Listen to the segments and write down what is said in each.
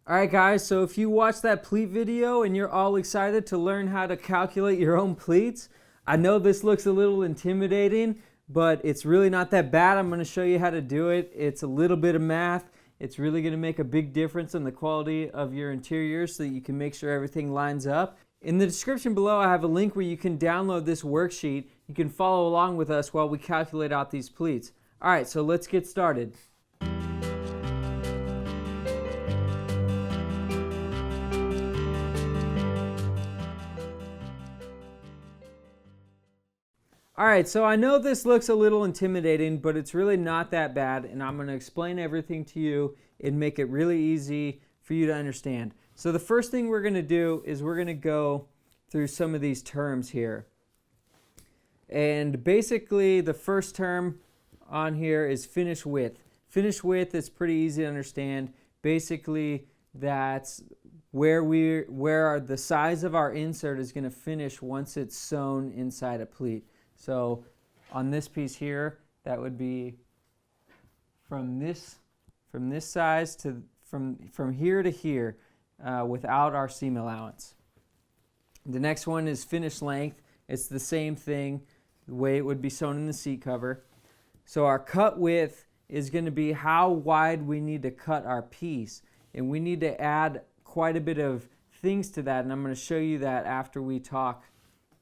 Alright guys, so if you watched that pleat video and you're all excited to learn how to calculate your own pleats, I know this looks a little intimidating, but it's really not that bad. I'm going to show you how to do it. It's a little bit of math. It's really going to make a big difference in the quality of your interiors so that you can make sure everything lines up. In the description below, I have a link where you can download this worksheet. You can follow along with us while we calculate out these pleats. Alright, so let's get started. Alright, so I know this looks a little intimidating, but it's really not that bad, and I'm going to explain everything to you and make it really easy for you to understand. So the first thing we're going to do is we're going to go through some of these terms here. And basically the first term on here is finish width. Finish width is pretty easy to understand. Basically that's where the size of our insert is going to finish once it's sewn inside a pleat. So on this piece here, that would be from this size to from here to here without our seam allowance. The next one is finish length. It's the same thing, the way it would be sewn in the seat cover. So our cut width is going to be how wide we need to cut our piece, and we need to add quite a bit of things to that, and I'm going to show you that after we talk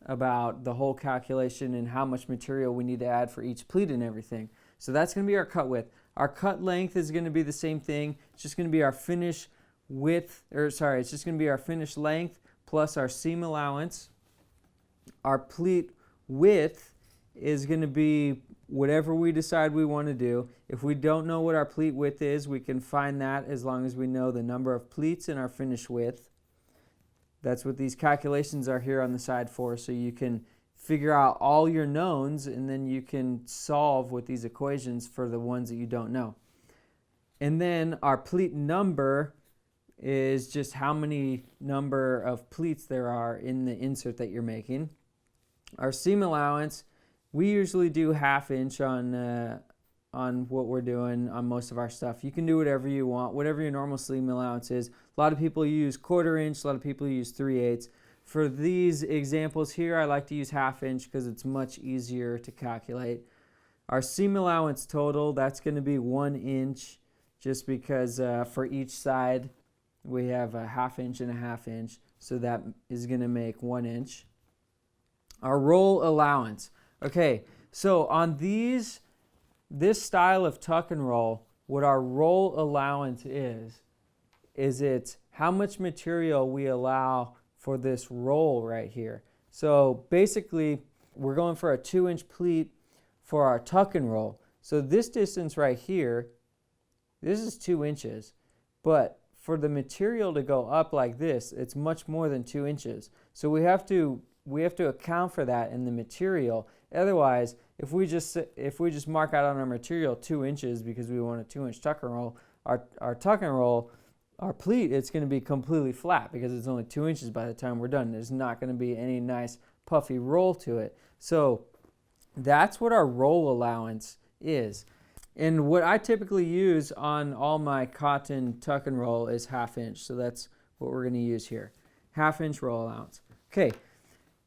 about the whole calculation and how much material we need to add for each pleat and everything. So that's going to be our cut width. Our cut length is going to be the same thing. It's just going to be our finish width, it's just going to be our finish length plus our seam allowance. Our pleat width is going to be whatever we decide we want to do. If we don't know what our pleat width is, we can find that as long as we know the number of pleats and our finish width. That's what these calculations are here on the side for, so you can figure out all your knowns and then you can solve with these equations for the ones that you don't know. And then our pleat number is just how many number of pleats there are in the insert that you're making. Our seam allowance, we usually do 1/2 inch on what we're doing on most of our stuff. You can do whatever you want, whatever your normal seam allowance is. A lot of people use 1/4 inch, a lot of people use 3/8. For these examples here, I like to use 1/2 inch because it's much easier to calculate. Our seam allowance total, that's going to be 1 inch, just because for each side we have a 1/2 inch and a 1/2 inch, so that is going to make 1 inch. Our roll allowance. Okay, so on this style of tuck and roll, what our roll allowance is it's how much material we allow for this roll right here. So basically, we're going for a 2-inch pleat for our tuck and roll. So this distance right here, this is 2 inches, but for the material to go up like this, it's much more than 2 inches. So we have to account for that in the material. Otherwise, if we just mark out on our material 2 inches because we want a 2-inch tuck and roll, our tuck and roll, our pleat, it's going to be completely flat because it's only 2 inches by the time we're done. There's not going to be any nice puffy roll to it. So that's what our roll allowance is. And what I typically use on all my cotton tuck and roll is 1/2 inch. So that's what we're going to use here. 1/2 inch roll allowance. Okay,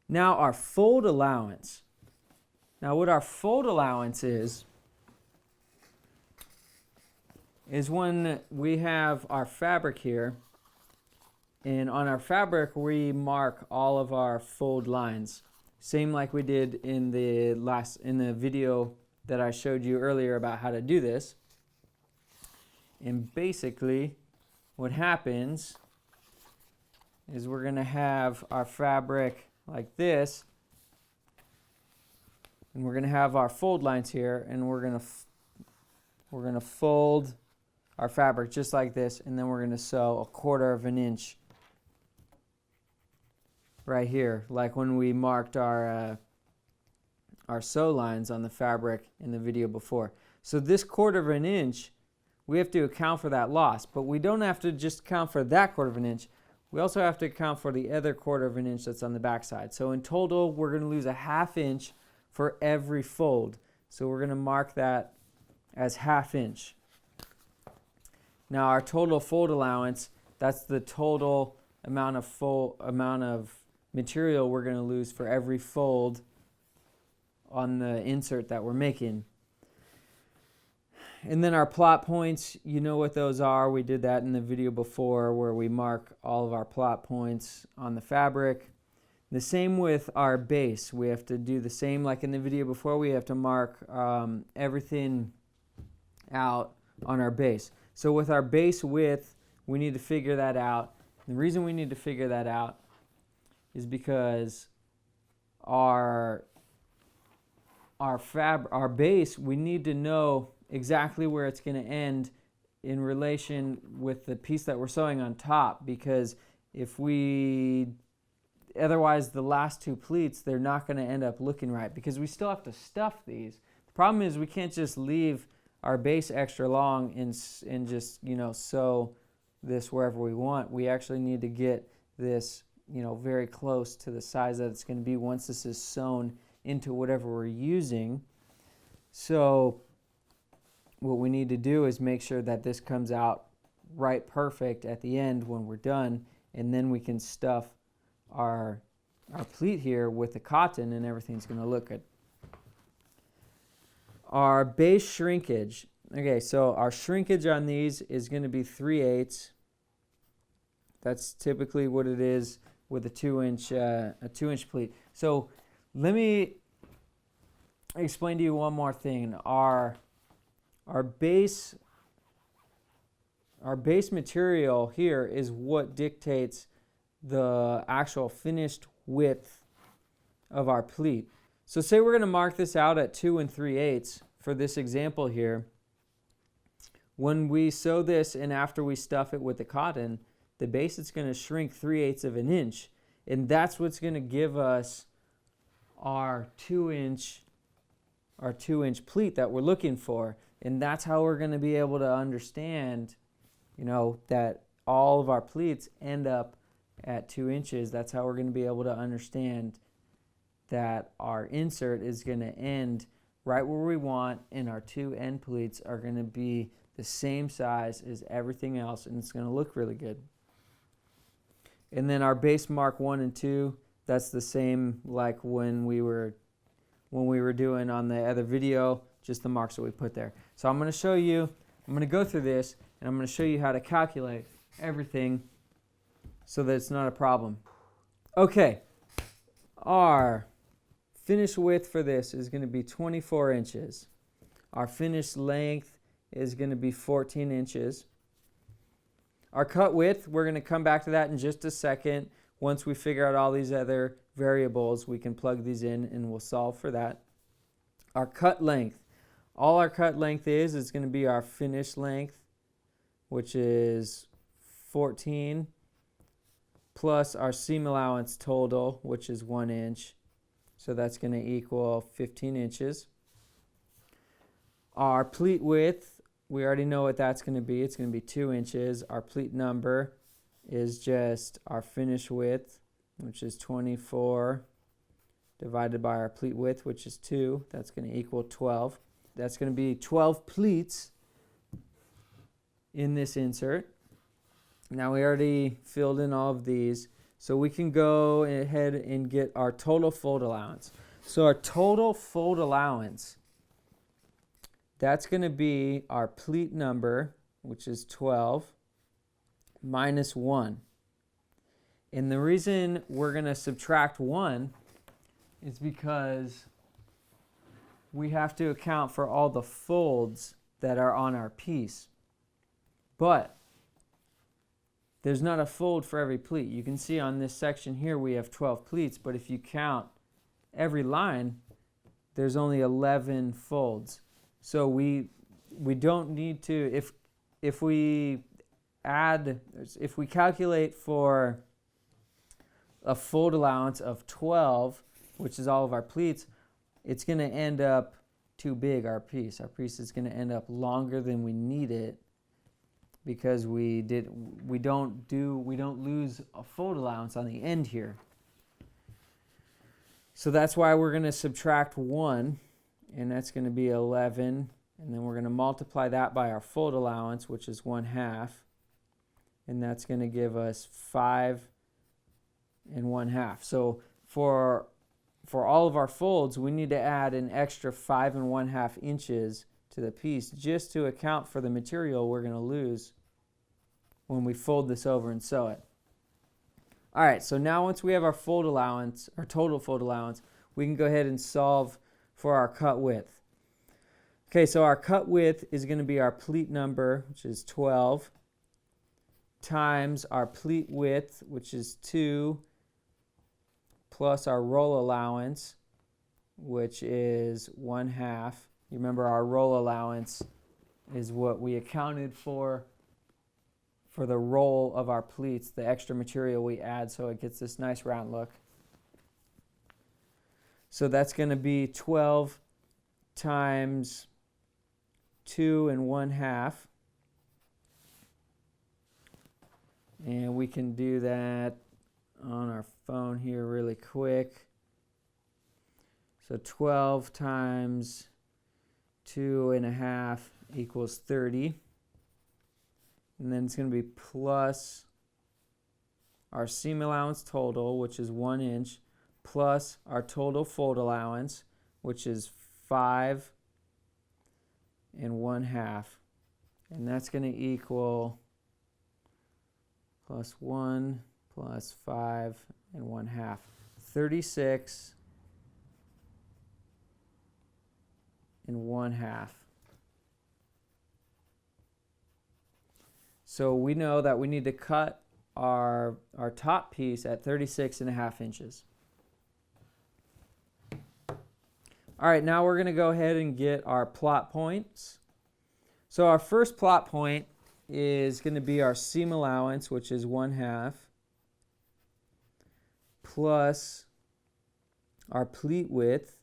now our fold allowance. Now what our fold allowance is when we have our fabric here, and on our fabric we mark all of our fold lines, same like we did in the video that I showed you earlier about how to do this. And basically what happens is we're going to have our fabric like this, and we're going to have our fold lines here, and we're going to fold our fabric just like this, and then we're going to sew 1/4 inch right here, like when we marked our sew lines on the fabric in the video before. So this 1/4 inch, we have to account for that loss, but we don't have to just account for that 1/4 inch. We also have to account for the other 1/4 inch that's on the back side. So in total, we're going to lose a 1/2 inch for every fold. So we're going to mark that as 1/2 inch. Now our total fold allowance That's the total amount of material we're going to lose for every fold on the insert that we're making. And then our plot points, you know what those are. We did that in the video before where we mark all of our plot points on the fabric. The same with our base. We have to do the same like in the video before. We have to mark everything out on our base. So with our base width, we need to figure that out. The reason we need to figure that out is because our base, we need to know exactly where it's going to end in relation with the piece that we're sewing on top, because otherwise the last two pleats, they're not going to end up looking right, because we still have to stuff these. The problem is we can't just leave our base extra long and just, sew this wherever we want. We actually need to get this, very close to the size that it's going to be once this is sewn into whatever we're using. So what we need to do is make sure that this comes out right perfect at the end when we're done, and then we can stuff our pleat here with the cotton and everything's going to look good. Our base shrinkage. Okay, so our shrinkage on these is going to be 3/8. That's typically what it is with a 2-inch pleat. So let me explain to you one more thing. Our base material here is what dictates the actual finished width of our pleat. So say we're going to mark this out at 2 3/8 for this example here. When we sew this and after we stuff it with the cotton, the base is going to shrink 3/8 of an inch, and that's what's going to give us our 2-inch pleat that we're looking for. And that's how we're going to be able to understand, that all of our pleats end up at 2 inches. That's how we're going to be able to understand that our insert is going to end right where we want, and our two end pleats are going to be the same size as everything else, and it's going to look really good. And then our base mark 1 and 2, that's the same like when we were doing on the other video, just the marks that we put there. So I'm going to show you, I'm going to go through this, and I'm going to show you how to calculate everything so that it's not a problem. Okay, our finished width for this is going to be 24 inches. Our finished length is going to be 14 inches. Our cut width, we're going to come back to that in just a second. Once we figure out all these other variables, we can plug these in and we'll solve for that. Our cut length, all our cut length is going to be our finished length, which is 14, plus our seam allowance total, which is 1 inch. So that's going to equal 15 inches. Our pleat width, we already know what that's going to be. It's going to be 2 inches. Our pleat number is just our finish width, which is 24, divided by our pleat width, which is 2. That's going to equal 12. That's going to be 12 pleats in this insert. Now we already filled in all of these, so we can go ahead and get our total fold allowance. So our total fold allowance, that's going to be our pleat number, which is 12, minus 1. And the reason we're going to subtract 1 is because we have to account for all the folds that are on our piece. But there's not a fold for every pleat. You can see on this section here we have 12 pleats, but if you count every line, there's only 11 folds. So we don't need to, if we calculate for a fold allowance of 12, which is all of our pleats, it's going to end up too big, our piece. Our piece is going to end up longer than we need it, because we don't lose a fold allowance on the end here. So that's why we're going to subtract 1, and that's going to be 11, and then we're going to multiply that by our fold allowance, which is 1/2, and that's going to give us 5 1/2. So for all of our folds, we need to add an extra 5 1/2 inches to the piece just to account for the material we're going to lose when we fold this over and sew it. All right, so now once we have our fold allowance, our total fold allowance, we can go ahead and solve for our cut width. Okay, so our cut width is going to be our pleat number, which is 12, times our pleat width, which is 2, plus our roll allowance, which is 1/2. You remember our roll allowance is what we accounted for the roll of our pleats, the extra material we add so it gets this nice round look. So that's going to be 12 times 2 1/2. And we can do that on our phone here really quick. So 12 times 2 1/2 equals 30. And then it's going to be plus our seam allowance total, which is 1 inch, plus our total fold allowance, which is 5 1/2. And that's going to equal plus 1 plus 5 1/2, 36 1/2. So we know that we need to cut our top piece at 36 1/2 inches. All right, now we're going to go ahead and get our plot points. So our first plot point is going to be our seam allowance, which is 1/2, plus our pleat width,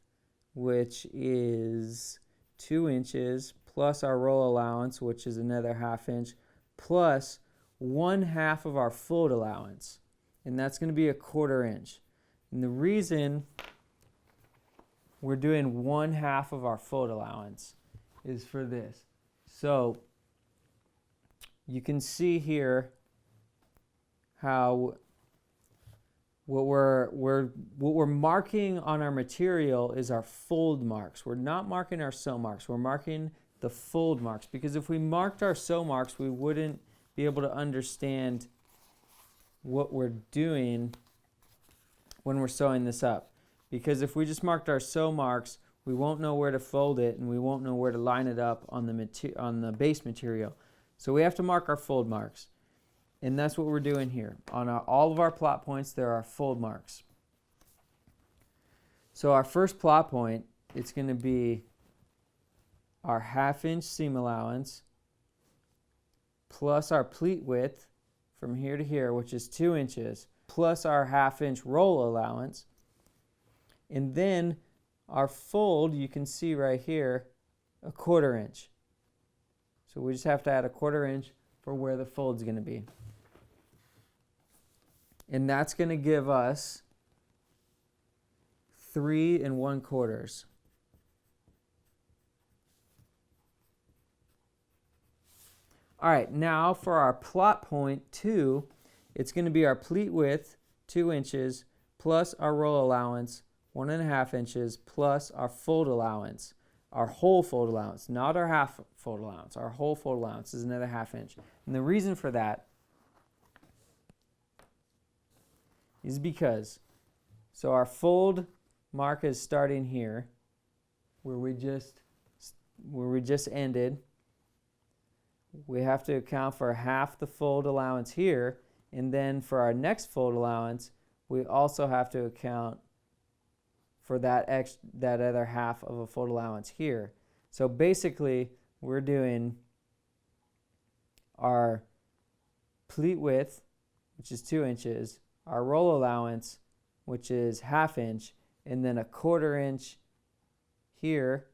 which is 2 inches, plus our roll allowance, which is another 1/2 inch, plus 1/2 of our fold allowance, and that's going to be 1/4 inch. And the reason we're doing 1/2 of our fold allowance is for this. So you can see here how what we're marking on our material is our fold marks. We're not marking our sew marks. We're marking the fold marks, because if we marked our sew marks, we wouldn't be able to understand what we're doing when we're sewing this up. Because if we just marked our sew marks, we won't know where to fold it, and we won't know where to line it up on the base material. So we have to mark our fold marks, and that's what we're doing here. On all of our plot points, there are fold marks. So our first plot point, it's going to be our 1/2 inch seam allowance plus our pleat width from here to here, which is 2 inches, plus our 1/2 inch roll allowance. And then our fold, you can see right here, 1/4 inch. So we just have to add 1/4 inch for where the fold's going to be. And that's going to give us 3 1/4. All right, now for our plot point 2, it's going to be our pleat width, 2 inches, plus our roll allowance, 1 1/2 inches, plus our fold allowance, our whole fold allowance, not our half fold allowance. Our whole fold allowance is another 1/2 inch. And the reason for that is because, so our fold mark is starting here, where we just ended. We have to account for half the fold allowance here, and then for our next fold allowance, we also have to account for that other half of a fold allowance here. So basically, we're doing our pleat width, which is 2 inches, our roll allowance, which is 1/2 inch, and then 1/4 inch here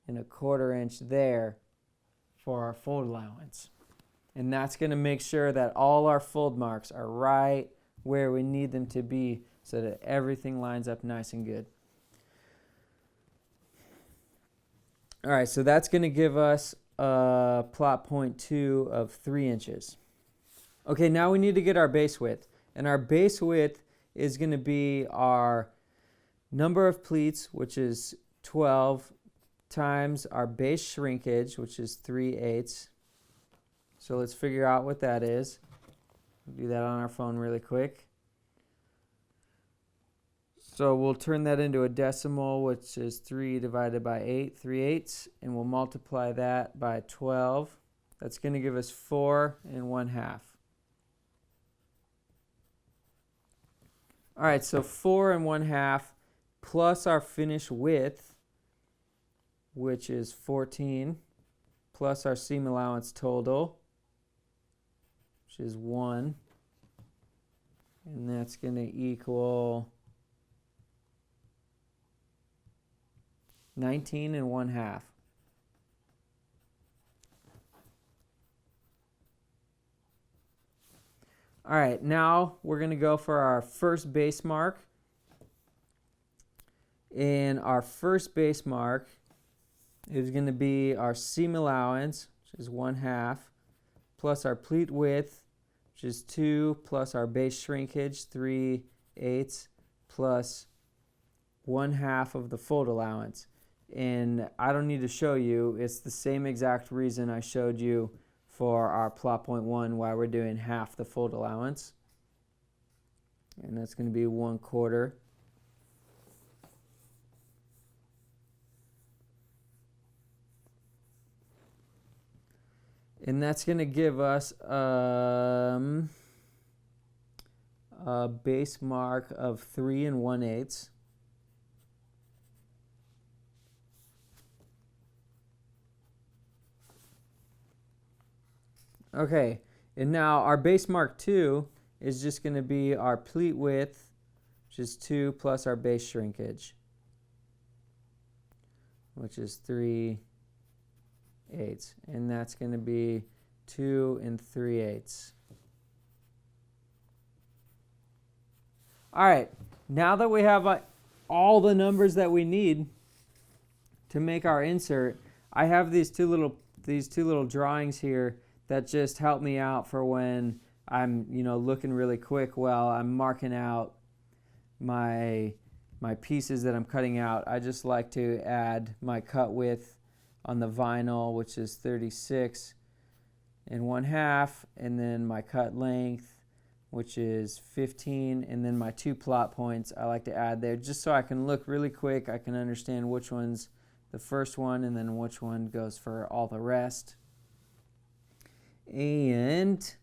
and 1/4 inch there for our fold allowance. And that's going to make sure that all our fold marks are right where we need them to be so that everything lines up nice and good. All right, so that's going to give us a plot point 2 of 3 inches. Okay, now we need to get our base width. And our base width is going to be our number of pleats, which is 12, times our base shrinkage, which is 3/8. So let's figure out what that is. We'll do that on our phone really quick. So we'll turn that into a decimal, which is 3 divided by 8, 3/8, and we'll multiply that by 12. That's going to give us 4 1/2. All right, so 4 1/2 plus our finished width, which is 14, plus our seam allowance total, which is 1, and that's going to equal 19 1/2. All right, now we're going to go for our first base mark. And our first base mark is going to be our seam allowance, which is 1/2, plus our pleat width, which is 2, plus our base shrinkage, 3/8, plus 1/2 of the fold allowance. And I don't need to show you, it's the same exact reason I showed you for our plot point 1, why we're doing half the fold allowance. And that's going to be 1/4. And that's going to give us a base mark of 3 1/8. Okay, and now our base mark 2 is just going to be our pleat width, which is 2, plus our base shrinkage, which is 3/8. And that's going to be 2 3/8. All right, now that we have all the numbers that we need to make our insert, I have these two little drawings here that just help me out for when I'm looking really quick while I'm marking out my pieces that I'm cutting out. I just like to add my cut width on the vinyl, which is 36 1/2, and then my cut length, which is 15, and then my 2 plot points I like to add there just so I can look really quick. I can understand which one's the first one and then which one goes for all the rest. And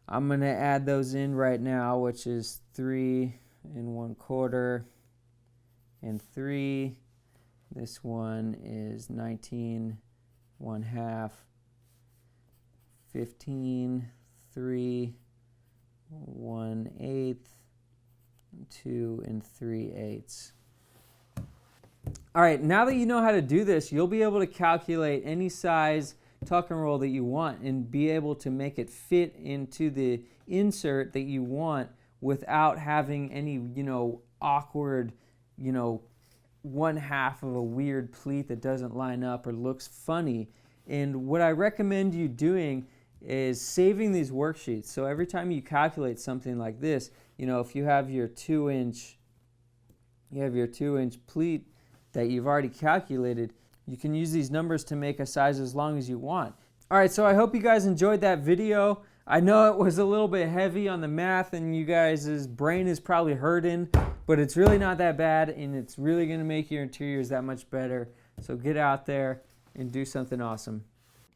I'm going to add those in right now, which is 3 1/4 and 3. This one is 19 1/2, 15, 3 1/8, 2 3/8. All right, now that you know how to do this, you'll be able to calculate any size tuck and roll that you want and be able to make it fit into the insert that you want without having any, awkward, 1/2 of a weird pleat that doesn't line up or looks funny. And what I recommend you doing is saving these worksheets. So every time you calculate something like this, if you have your 2-inch pleat that you've already calculated, you can use these numbers to make a size as long as you want. All right, so I hope you guys enjoyed that video. I know it was a little bit heavy on the math and you guys' brain is probably hurting, but it's really not that bad and it's really going to make your interiors that much better. So get out there and do something awesome.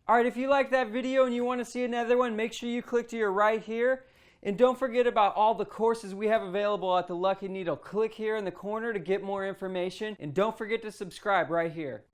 All right, if you liked that video and you want to see another one, make sure you click to your right here. And don't forget about all the courses we have available at the Lucky Needle. Click here in the corner to get more information. And don't forget to subscribe right here.